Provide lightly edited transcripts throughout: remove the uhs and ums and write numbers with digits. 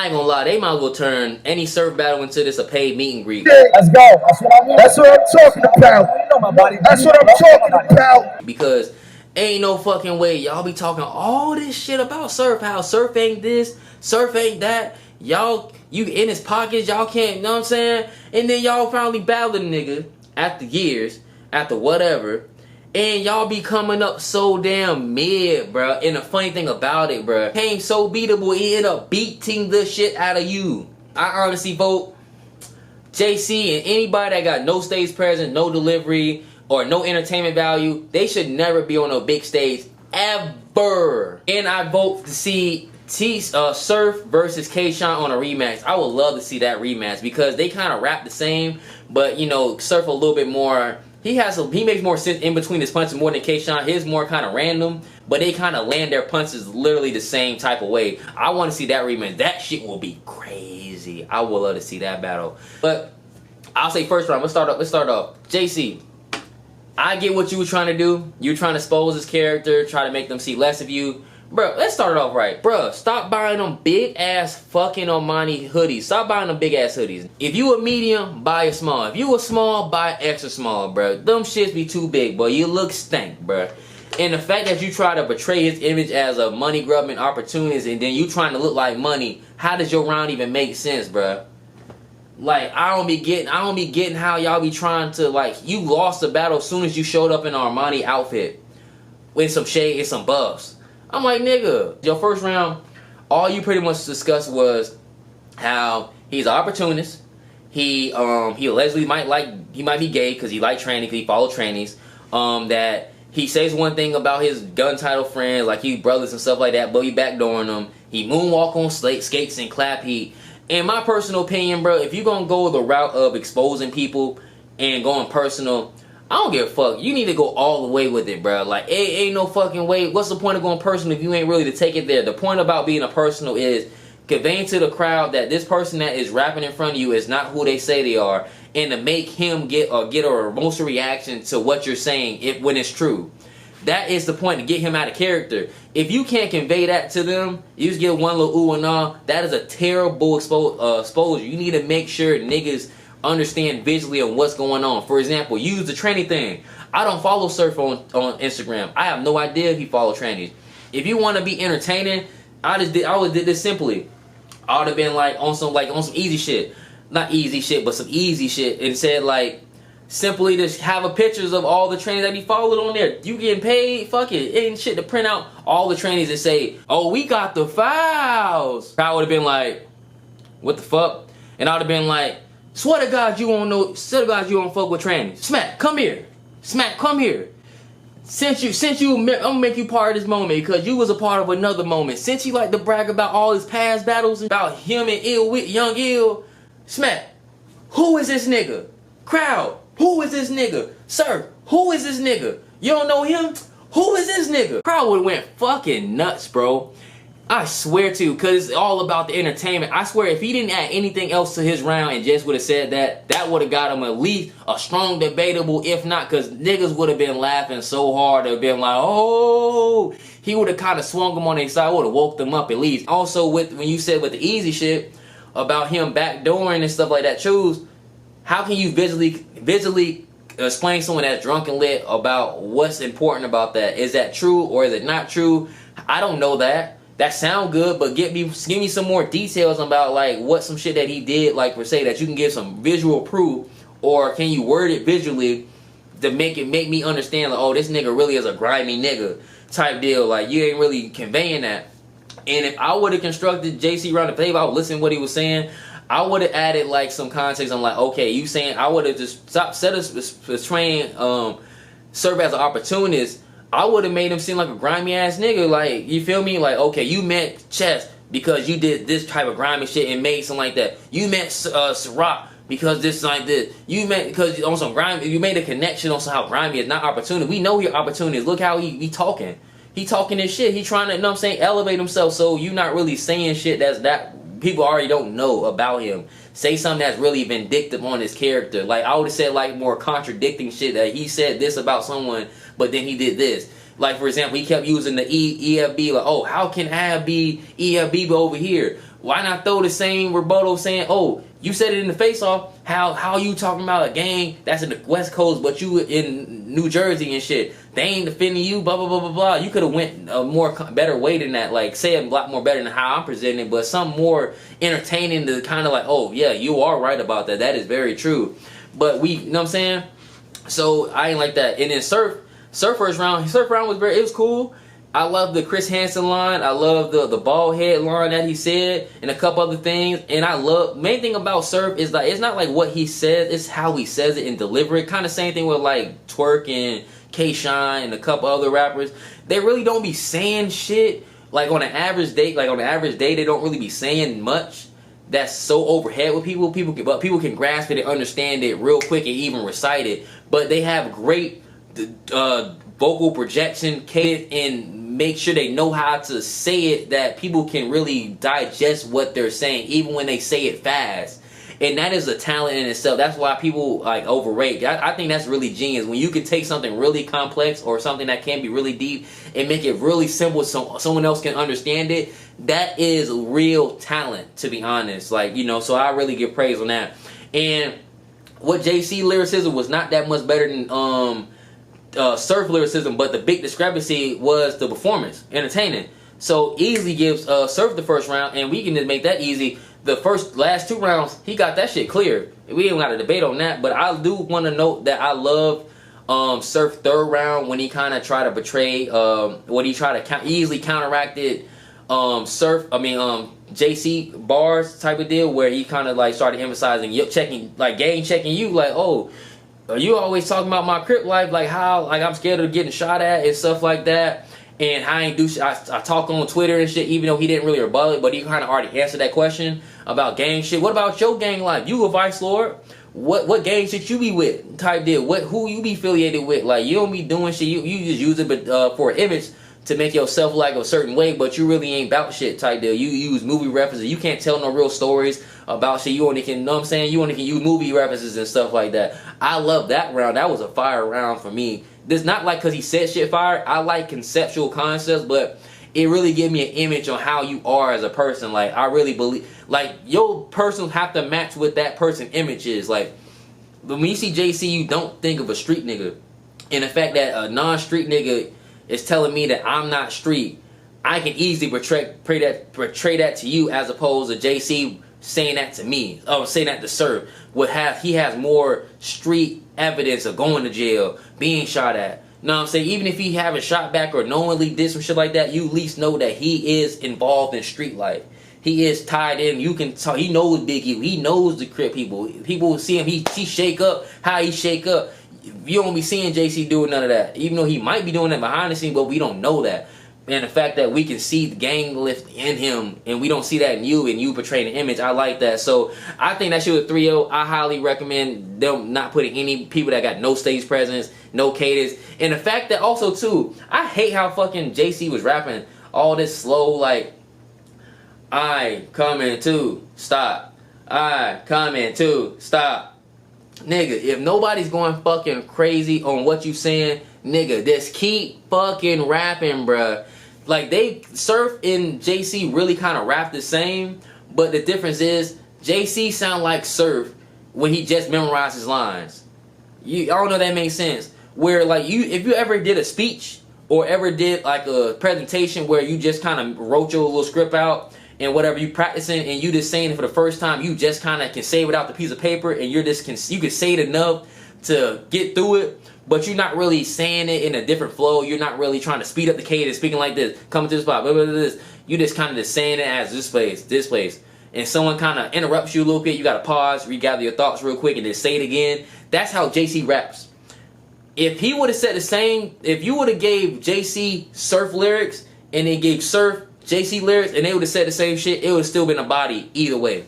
ain't gonna lie, they might as well turn any surf battle into this a paid meet and greet. Let's go. That's what I want. That's what I'm talking about. You know my body. That's what I'm talking about. Because ain't no fucking way y'all be talking all this shit about surf, how surf ain't this, surf ain't that. Y'all, you in his pockets, y'all can't, you know what I'm saying? And then y'all finally battle the nigga after years, after whatever. And y'all be coming up so damn mid, bruh. And the funny thing about it, bruh, came so beatable, he ended up beating the shit out of you. I honestly vote JC and anybody that got no stage presence, no delivery, or no entertainment value, they should never be on a big stage ever. And I vote to see Surf versus K-Shine on a rematch. I would love to see that rematch because they kind of rap the same, but you know, Surf a little bit more. He makes more sense in between his punches more than K-Shine. His more kind of random, but they kind of land their punches literally the same type of way. I want to see that rematch. That shit will be crazy. I would love to see that battle. But I'll say first round. Let's start off. JC, I get what you were trying to do. You were trying to expose his character, try to make them see less of you. Bro, let's start it off right. Bro, stop buying them big ass fucking Omani hoodies. Stop buying them big ass hoodies. If you a medium, buy a small. If you a small, buy extra small, bro. Them shits be too big, but you look stank, bro. And the fact that you try to portray his image as a money grubbing opportunist and then you trying to look like money, how does your round even make sense, bro? Like, I don't be getting how y'all be trying to, like, you lost the battle as soon as you showed up in an Armani outfit with some shade and some buffs. I'm like, nigga, your first round, all you pretty much discussed was how he's an opportunist. He allegedly might be gay because he like training, because he follow trainees. That he says one thing about his gun title friends, like he brothers and stuff like that, but he backdooring them. He moonwalk on skates and clap heat. In my personal opinion, bro, if you're gonna go the route of exposing people and going personal, I don't give a fuck. You need to go all the way with it, bro. Like, ain't no fucking way. What's the point of going personal if you ain't really to take it there? The point about being a personal is conveying to the crowd that this person that is rapping in front of you is not who they say they are, and to make him get a emotional reaction to what you're saying when it's true. That is the point, to get him out of character. If you can't convey that to them, you just get one little ooh and ah, that is a terrible exposure. You need to make sure niggas understand visually on what's going on. For example, use the tranny thing. I don't follow Surf on Instagram. I have no idea if he follow trannies. If you want to be entertaining, I would did this simply. I would have been like on some easy shit. Not easy shit, but some easy shit, and said like, simply just have a pictures of all the trainers that he followed on there. You getting paid? Fuck it. It ain't shit to print out all the trainers that say, oh, we got the files. I would have been like, what the fuck? And I would have been like, swear to God you won't know, swear to God you won't fuck with trannies. Smack, come here. Smack, come here. Since you, I'm gonna make you part of this moment because you was a part of another moment. Since you like to brag about all his past battles, about him and Young Ill, Smack, who is this nigga? Crowd, who is this nigga? Sir, who is this nigga? You don't know him? Who is this nigga? Crowd would have went fucking nuts, bro. I swear to, because it's all about the entertainment. I swear, if he didn't add anything else to his round and just would have said that would have got him at least a strong debatable, if not, because niggas would have been laughing so hard, they'd been like, oh, he would have kind of swung him on their side, would have woke them up at least. Also, when you said with the easy shit about him backdooring and stuff like that, choose, how can you visually explain someone that's drunk and lit about what's important about that? Is that true or is it not true? I don't know that. That sound good, but give me some more details about like what some shit that he did, like per se, that you can give some visual proof, or can you word it visually to make me understand like, oh, this nigga really is a grimy nigga type deal. Like, you ain't really conveying that. And if I would have constructed JC round the table, I would listen to what he was saying. I would have added like some context. I'm like, okay, you saying I would have just set us train serve as an opportunist. I would have made him seem like a grimy ass nigga. Like, you feel me? Like, okay, you meant Chess because you did this type of grimy shit and made something like that. You meant Ciroc because this like this. You meant because on some grimy. You made a connection on some how grimy is not opportunity. We know your opportunity is. Look how he talking. He talking this shit. He trying to, you know what I'm saying, elevate himself. So you not really saying shit that people already don't know about him. Say something that's really vindictive on his character. Like, I would have said like more contradicting shit that he said this about someone, but then he did this. Like, for example, he kept using the EFB, like, oh, how can Ab be EFB over here? Why not throw the same rebuttal saying, oh, you said it in the face-off, how you talking about a gang that's in the West Coast, but you in New Jersey and shit? They ain't defending you, blah, blah, blah, blah, blah. You could have went a better way than that. Like, say it a lot more better than how I'm presenting, but some more entertaining to kind of like, oh, yeah, you are right about that. That is very true. But you know what I'm saying? So, I ain't like that. And then Surf first round was it was cool. I love the Chris Hansen line. I love the bald head line that he said and a couple other things. And I love, main thing about Surf is like, it's not like what he says, it's how he says it and deliver it. Kind of same thing with like Twerk and K-Shine and a couple other rappers. They really don't be saying shit. Like on an average day, they don't really be saying much that's so overhead with people. But people can grasp it and understand it real quick and even recite it. But they have great vocal projection, cadence, and make sure they know how to say it that people can really digest what they're saying, even when they say it fast. And that is a talent in itself. That's why people like overrate. I think that's really genius. When you can take something really complex or something that can be really deep and make it really simple so someone else can understand it, that is real talent, to be honest. Like, you know, so I really give praise on that. And what JC lyricism was not that much better than Surf lyricism, but the big discrepancy was the performance, entertaining. So easily gives Surf the first round, and we can just make that easy. The last 2 rounds, he got that shit clear. We ain't got a debate on that, but I do want to note that I love Surf third round when he kind of tried to betray, when he tried to easily counteracted JC bars type of deal, where he kind of like started emphasizing gang checking you, like, oh, you always talking about my Crip life, like how like I'm scared of getting shot at and stuff like that, and I ain't do shit. I talk on Twitter and shit, even though he didn't really rebut it, but he kind of already answered that question about gang shit. What about your gang life? You a vice lord? What gang shit you be with? Type deal. Who you be affiliated with? Like, you don't be doing shit. You just use it but for an image to make yourself like a certain way, but you really ain't about shit type deal. You use movie references. You can't tell no real stories about shit. You only can, know what I'm saying? You only can use movie references and stuff like that. I love that round. That was a fire round for me. This not like because he said shit fire. I like conceptual concepts, but it really gave me an image on how you are as a person. Like, I really believe, like, your person have to match what that person image is. Like, when you see JC, you don't think of a street nigga. And the fact that a non-street nigga is telling me that I'm not street, I can easily portray that to you, as opposed to JC saying that to me, or saying that to Surf. He has more street evidence of going to jail, being shot at. You know what I'm saying? Even if he haven't shot back or knowingly did some shit like that, you at least know that he is involved in street life. He is tied in. You can talk. He knows Biggie. He knows the Crip people. People see him. He shake up how he shake up. You don't be seeing JC doing none of that, even though he might be doing that behind the scenes, but we don't know that. And the fact that we can see the gang lift in him, and we don't see that in you, and you portraying the image, I like that. So I think that shit was 3-0. I highly recommend them not putting any people that got no stage presence, no cadence. And the fact that also too, I hate how fucking JC was rapping all this slow, like, I coming to stop. I coming to stop. Nigga, if nobody's going fucking crazy on what you saying, nigga, just keep fucking rapping, bruh. Like, Surf and JC really kind of rap the same, but the difference is JC sound like Surf when he just memorized his lines. I don't know if that makes sense. Where, like, if you ever did a speech or ever did like a presentation where you just kind of wrote your little script out and whatever you practicing, and you just saying it for the first time, you just kind of can say it without the piece of paper, and you can say it enough to get through it, but you're not really saying it in a different flow. You're not really trying to speed up the cadence, speaking like this, coming to the spot, blah, blah, blah, this. You just kind of just saying it as this place, and someone kind of interrupts you a little bit. You got to pause, regather your thoughts real quick, and then say it again. That's how JC raps. If he would have said the same, if you would have gave JC Surf lyrics and then gave Surf JC lyrics, and they would have said the same shit, it would have still been a body either way.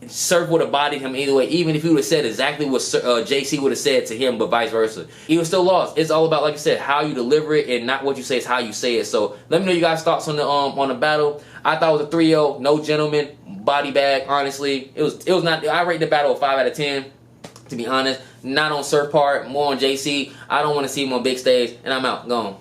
Surf would have bodied him either way, even if he would have said exactly what JC would have said to him, but vice versa. He was still lost. It's all about, like I said, how you deliver it, and not what you say, it's how you say it. So let me know you guys' thoughts on the battle. I thought it was a 3-0, no gentleman, body bag. Honestly, it was not. I rate the battle a 5 out of 10. To be honest, not on Surf part, more on JC. I don't want to see him on big stage, and I'm out. Gone.